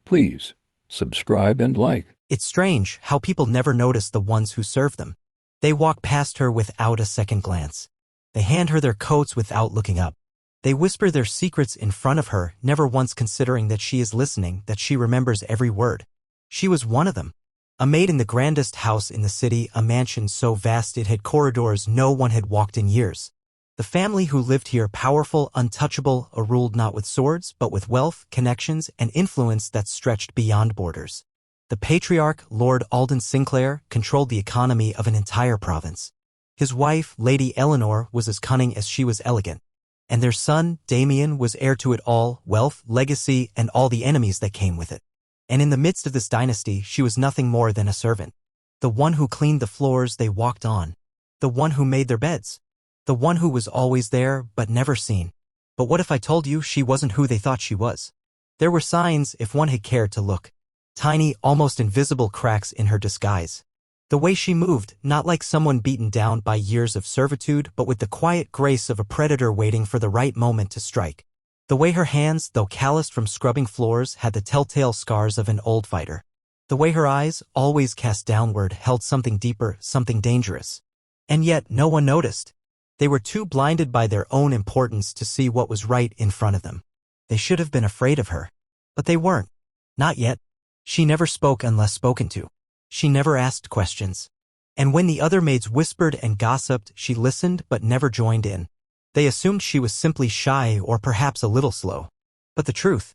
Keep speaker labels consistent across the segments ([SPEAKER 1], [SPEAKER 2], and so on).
[SPEAKER 1] Please subscribe and like.
[SPEAKER 2] It's strange how people never notice the ones who serve them. They walk past her without a second glance. They hand her their coats without looking up. They whisper their secrets in front of her, never once considering that she is listening, that she remembers every word. She was one of them. A maid in the grandest house in the city, a mansion so vast it had corridors no one had walked in years. The family who lived here, powerful, untouchable, ruled not with swords, but with wealth, connections, and influence that stretched beyond borders. The patriarch, Lord Alden Sinclair, controlled the economy of an entire province. His wife, Lady Eleanor, was as cunning as she was elegant. And their son, Damien, was heir to it all, wealth, legacy, and all the enemies that came with it. And in the midst of this dynasty, she was nothing more than a servant. The one who cleaned the floors they walked on. The one who made their beds. The one who was always there, but never seen. But what if I told you she wasn't who they thought she was? There were signs, if one had cared to look. Tiny, almost invisible cracks in her disguise. The way she moved, not like someone beaten down by years of servitude, but with the quiet grace of a predator waiting for the right moment to strike. The way her hands, though calloused from scrubbing floors, had the telltale scars of an old fighter. The way her eyes, always cast downward, held something deeper, something dangerous. And yet no one noticed. They were too blinded by their own importance to see what was right in front of them. They should have been afraid of her. But they weren't. Not yet. She never spoke unless spoken to. She never asked questions. And when the other maids whispered and gossiped, she listened but never joined in. They assumed she was simply shy or perhaps a little slow. But the truth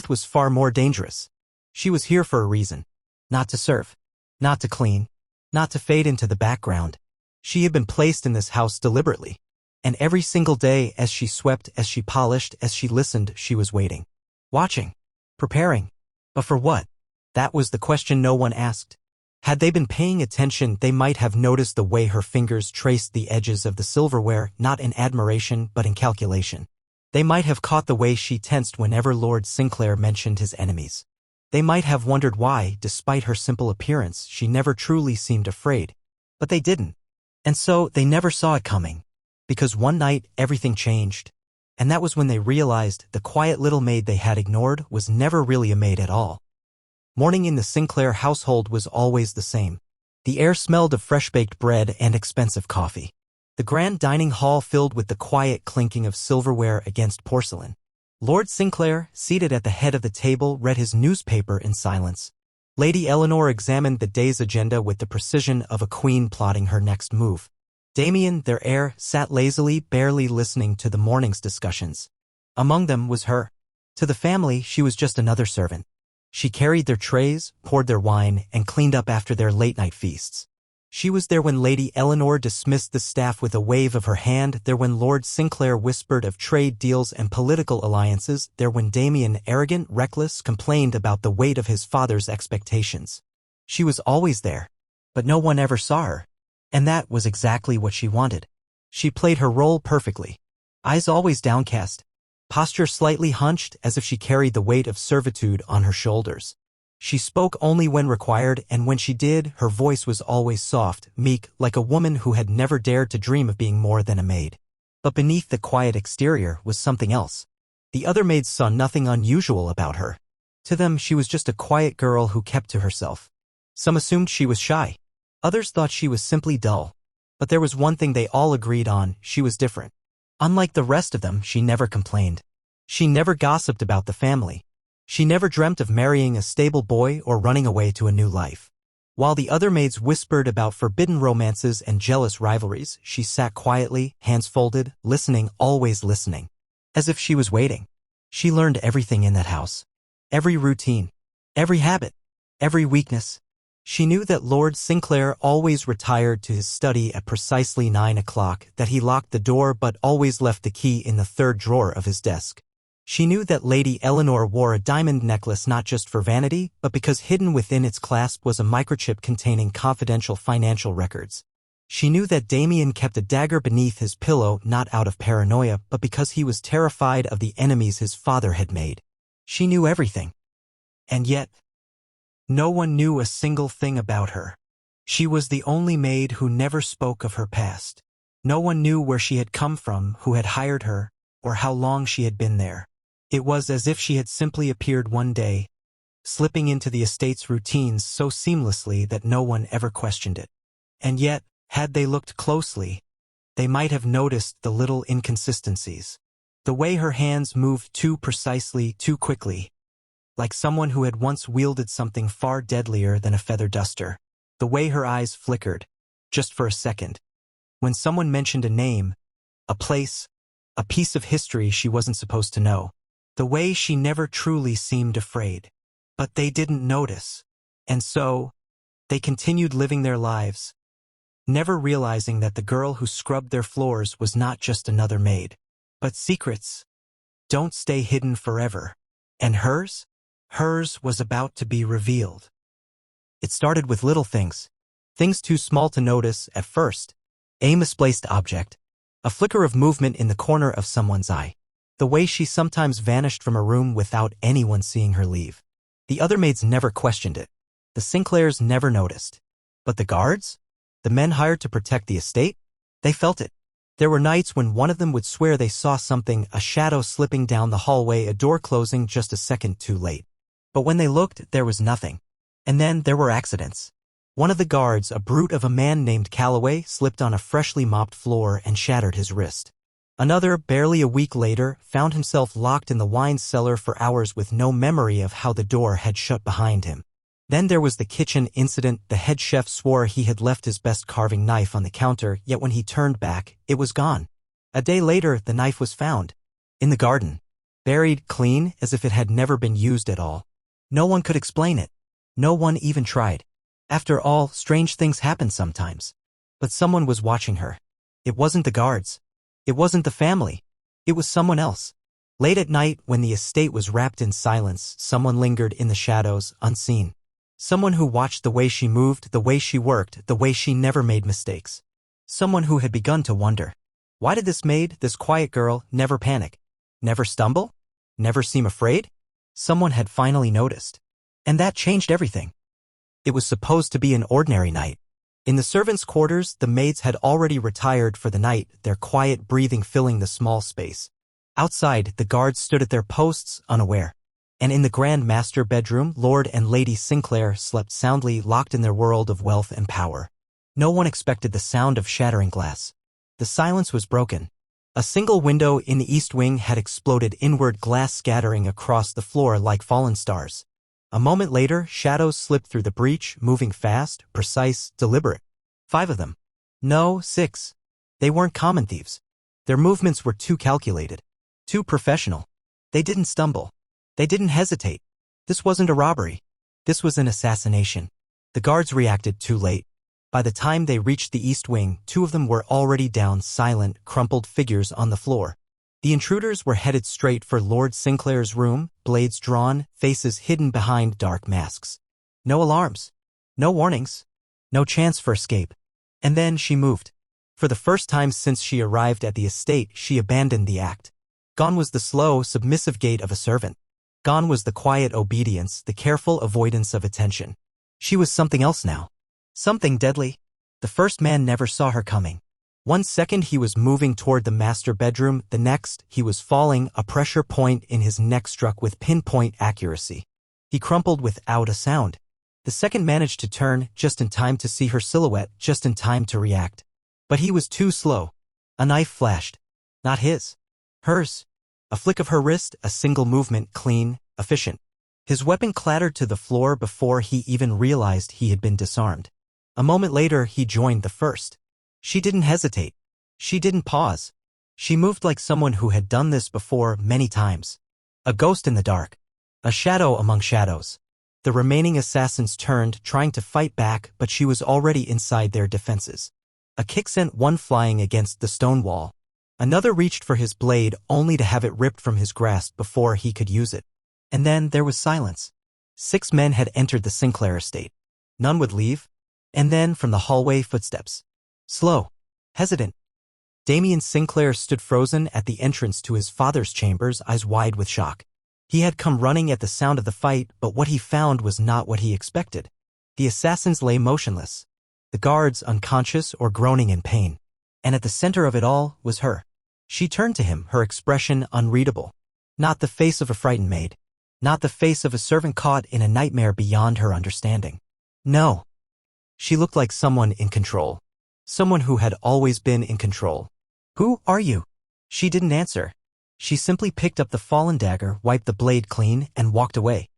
[SPEAKER 2] was far more dangerous. She was here for a reason. Not to serve. Not to clean. Not to fade into the background. She had been placed in this house deliberately. And every single day, as she swept, as she polished, as she listened, she was waiting. Watching. Preparing. But for what? That was the question no one asked. Had they been paying attention, they might have noticed the way her fingers traced the edges of the silverware, not in admiration, but in calculation. They might have caught the way she tensed whenever Lord Sinclair mentioned his enemies. They might have wondered why, despite her simple appearance, she never truly seemed afraid. But they didn't. And so they never saw it coming. Because one night, everything changed. And that was when they realized the quiet little maid they had ignored was never really a maid at all. Morning in the Sinclair household was always the same. The air smelled of fresh-baked bread and expensive coffee. The grand dining hall filled with the quiet clinking of silverware against porcelain. Lord Sinclair, seated at the head of the table, read his newspaper in silence. Lady Eleanor examined the day's agenda with the precision of a queen plotting her next move. Damien, their heir, sat lazily, barely listening to the morning's discussions. Among them was her. To the family, she was just another servant. She carried their trays, poured their wine, and cleaned up after their late-night feasts. She was there when Lady Eleanor dismissed the staff with a wave of her hand, there when Lord Sinclair whispered of trade deals and political alliances, there when Damien, arrogant, reckless, complained about the weight of his father's expectations. She was always there, but no one ever saw her. And that was exactly what she wanted. She played her role perfectly. Eyes always downcast. Posture slightly hunched as if she carried the weight of servitude on her shoulders. She spoke only when required, and when she did, her voice was always soft, meek, like a woman who had never dared to dream of being more than a maid. But beneath the quiet exterior was something else. The other maids saw nothing unusual about her. To them, she was just a quiet girl who kept to herself. Some assumed she was shy. Others thought she was simply dull. But there was one thing they all agreed on: she was different. Unlike the rest of them, she never complained. She never gossiped about the family. She never dreamt of marrying a stable boy or running away to a new life. While the other maids whispered about forbidden romances and jealous rivalries, she sat quietly, hands folded, listening, always listening. As if she was waiting. She learned everything in that house. Every routine. Every habit. Every weakness. She knew that Lord Sinclair always retired to his study at precisely 9 o'clock, that he locked the door but always left the key in the third drawer of his desk. She knew that Lady Eleanor wore a diamond necklace not just for vanity, but because hidden within its clasp was a microchip containing confidential financial records. She knew that Damien kept a dagger beneath his pillow not out of paranoia, but because he was terrified of the enemies his father had made. She knew everything. And yet, no one knew a single thing about her. She was the only maid who never spoke of her past. No one knew where she had come from, who had hired her, or how long she had been there. It was as if she had simply appeared one day, slipping into the estate's routines so seamlessly that no one ever questioned it. And yet, had they looked closely, they might have noticed the little inconsistencies. The way her hands moved too precisely, too quickly, like someone who had once wielded something far deadlier than a feather duster. The way her eyes flickered, just for a second. When someone mentioned a name, a place, a piece of history she wasn't supposed to know. The way she never truly seemed afraid. But they didn't notice. And so, they continued living their lives, never realizing that the girl who scrubbed their floors was not just another maid. But secrets don't stay hidden forever. And hers? Hers was about to be revealed. It started with little things. Things too small to notice at first. A misplaced object. A flicker of movement in the corner of someone's eye. The way she sometimes vanished from a room without anyone seeing her leave. The other maids never questioned it. The Sinclairs never noticed. But the guards? The men hired to protect the estate? They felt it. There were nights when one of them would swear they saw something, a shadow slipping down the hallway, a door closing just a second too late. But when they looked, there was nothing. And then there were accidents. One of the guards, a brute of a man named Calloway, slipped on a freshly mopped floor and shattered his wrist. Another, barely a week later, found himself locked in the wine cellar for hours with no memory of how the door had shut behind him. Then there was the kitchen incident. The head chef swore he had left his best carving knife on the counter, yet when he turned back, it was gone. A day later, the knife was found. In the garden. Buried clean, as if it had never been used at all. No one could explain it. No one even tried. After all, strange things happen sometimes. But someone was watching her. It wasn't the guards. It wasn't the family. It was someone else. Late at night, when the estate was wrapped in silence, someone lingered in the shadows, unseen. Someone who watched the way she moved, the way she worked, the way she never made mistakes. Someone who had begun to wonder. Why did this maid, this quiet girl, never panic? Never stumble? Never seem afraid? Someone had finally noticed. And that changed everything. It was supposed to be an ordinary night. In the servants' quarters, the maids had already retired for the night, their quiet breathing filling the small space. Outside, the guards stood at their posts, unaware. And in the Grand Master bedroom, Lord and Lady Sinclair slept soundly, locked in their world of wealth and power. No one expected the sound of shattering glass. The silence was broken. A single window in the east wing had exploded inward, glass scattering across the floor like fallen stars. A moment later, shadows slipped through the breach, moving fast, precise, deliberate. 5 of them. No, 6. They weren't common thieves. Their movements were too calculated. Too professional. They didn't stumble. They didn't hesitate. This wasn't a robbery. This was an assassination. The guards reacted too late. By the time they reached the east wing, 2 of them were already down, silent, crumpled figures on the floor. The intruders were headed straight for Lord Sinclair's room, blades drawn, faces hidden behind dark masks. No alarms. No warnings. No chance for escape. And then she moved. For the first time since she arrived at the estate, she abandoned the act. Gone was the slow, submissive gait of a servant. Gone was the quiet obedience, the careful avoidance of attention. She was something else now. Something deadly. The first man never saw her coming. 1 second he was moving toward the master bedroom, the next he was falling, a pressure point in his neck struck with pinpoint accuracy. He crumpled without a sound. The second managed to turn, just in time to see her silhouette, just in time to react. But he was too slow. A knife flashed. Not his. Hers. A flick of her wrist, a single movement, clean, efficient. His weapon clattered to the floor before he even realized he had been disarmed. A moment later, he joined the first. She didn't hesitate. She didn't pause. She moved like someone who had done this before many times. A ghost in the dark. A shadow among shadows. The remaining assassins turned, trying to fight back, but she was already inside their defenses. A kick sent one flying against the stone wall. Another reached for his blade, only to have it ripped from his grasp before he could use it. And then there was silence. 6 men had entered the Sinclair estate. None would leave. And then, from the hallway, footsteps. Slow. Hesitant. Damien Sinclair stood frozen at the entrance to his father's chambers, eyes wide with shock. He had come running at the sound of the fight, but what he found was not what he expected. The assassins lay motionless. The guards unconscious or groaning in pain. And at the center of it all was her. She turned to him, her expression unreadable. Not the face of a frightened maid. not the face of a servant caught in a nightmare beyond her understanding. No. She looked like someone in control. Someone who had always been in control. "Who are you?" She didn't answer. She simply picked up the fallen dagger, wiped the blade clean, and walked away.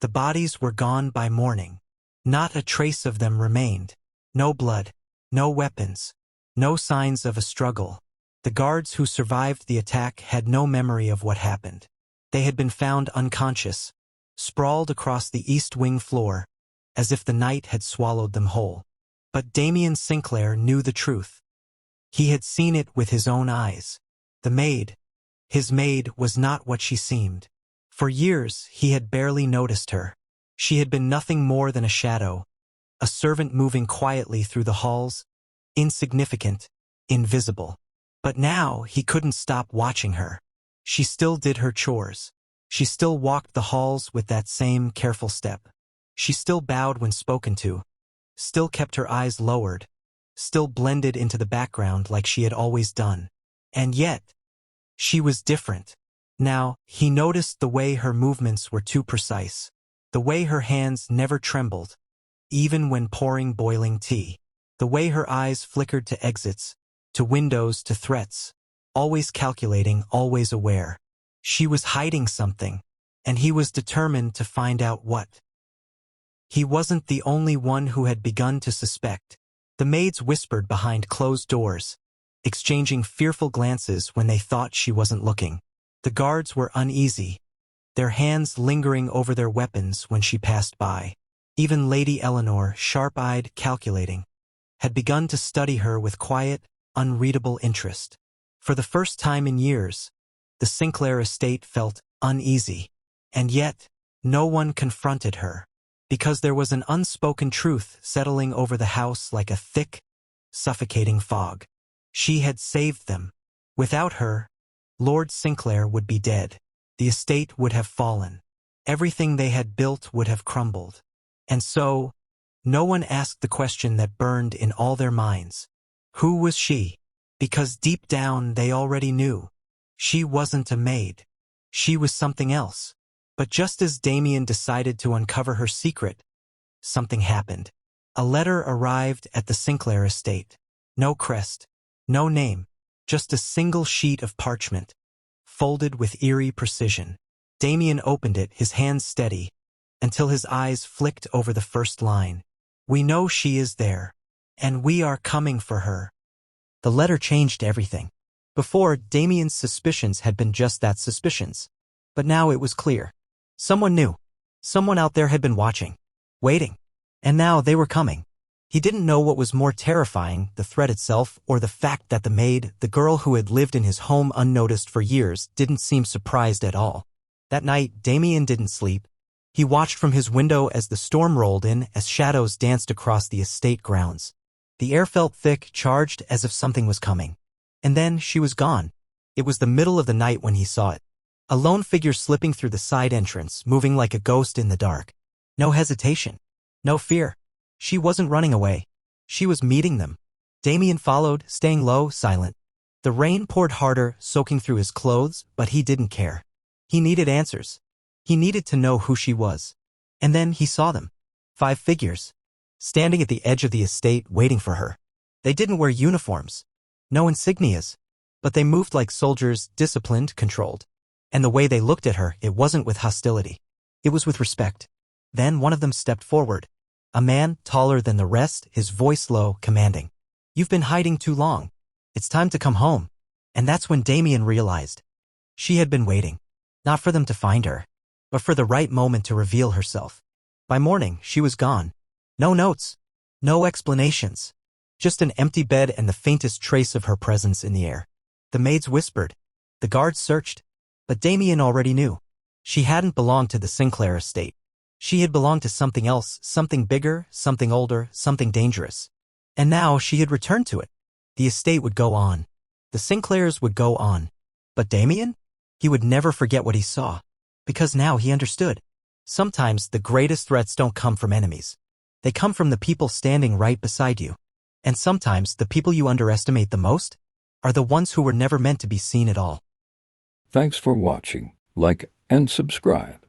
[SPEAKER 2] The bodies were gone by morning. Not a trace of them remained. No blood, no weapons, no signs of a struggle. The guards who survived the attack had no memory of what happened. They had been found unconscious, sprawled across the east wing floor, as if the night had swallowed them whole. But Damien Sinclair knew the truth. He had seen it with his own eyes. The maid, his maid, was not what she seemed. For years he had barely noticed her. She had been nothing more than a shadow, a servant moving quietly through the halls, insignificant, invisible. But now he couldn't stop watching her. She still did her chores. She still walked the halls with that same careful step. She still bowed when spoken to, still kept her eyes lowered, still blended into the background like she had always done. And yet, she was different. Now, he noticed the way her movements were too precise, the way her hands never trembled, even when pouring boiling tea, the way her eyes flickered to exits, to windows, to threats, always calculating, always aware. She was hiding something, and he was determined to find out what. He wasn't the only one who had begun to suspect. The maids whispered behind closed doors, exchanging fearful glances when they thought she wasn't looking. The guards were uneasy, their hands lingering over their weapons when she passed by. Even Lady Eleanor, sharp-eyed, calculating, had begun to study her with quiet, unreadable interest. For the first time in years, the Sinclair estate felt uneasy, and yet no one confronted her, because there was an unspoken truth settling over the house like a thick, suffocating fog. She had saved them. Without her, Lord Sinclair would be dead. The estate would have fallen. Everything they had built would have crumbled. And so, no one asked the question that burned in all their minds. Who was she? Because deep down they already knew. She wasn't a maid. She was something else. But just as Damien decided to uncover her secret, something happened. A letter arrived at the Sinclair estate. No crest, no name, just a single sheet of parchment, folded with eerie precision. Damien opened it, his hands steady, until his eyes flicked over the first line. "We know she is there, and we are coming for her." The letter changed everything. Before, Damien's suspicions had been just that, suspicions. But now it was clear. Someone knew. Someone out there had been watching, waiting. And now they were coming. He didn't know what was more terrifying, the threat itself, or the fact that the maid, the girl who had lived in his home unnoticed for years, didn't seem surprised at all. That night, Damien didn't sleep. He watched from his window as the storm rolled in, as shadows danced across the estate grounds. The air felt thick, charged, as if something was coming. And then she was gone. It was the middle of the night when he saw it. A lone figure slipping through the side entrance, moving like a ghost in the dark. No hesitation. No fear. She wasn't running away. She was meeting them. Damien followed, staying low, silent. The rain poured harder, soaking through his clothes, but he didn't care. He needed answers. He needed to know who she was. And then he saw them. 5 figures. Standing at the edge of the estate, waiting for her. They didn't wear uniforms. No insignias. But they moved like soldiers, disciplined, controlled. And the way they looked at her, it wasn't with hostility. It was with respect. Then one of them stepped forward. A man, taller than the rest, his voice low, commanding. "You've been hiding too long. It's time to come home." And that's when Damien realized. She had been waiting. Not for them to find her, but for the right moment to reveal herself. By morning, she was gone. No notes. No explanations. Just an empty bed and the faintest trace of her presence in the air. The maids whispered. The guards searched. But Damien already knew. She hadn't belonged to the Sinclair estate. She had belonged to something else, something bigger, something older, something dangerous. And now she had returned to it. The estate would go on. The Sinclairs would go on. But Damien? He would never forget what he saw. Because now he understood. Sometimes the greatest threats don't come from enemies. They come from the people standing right beside you. And sometimes the people you underestimate the most are the ones who were never meant to be seen at all.
[SPEAKER 1] Thanks for watching. Like and subscribe.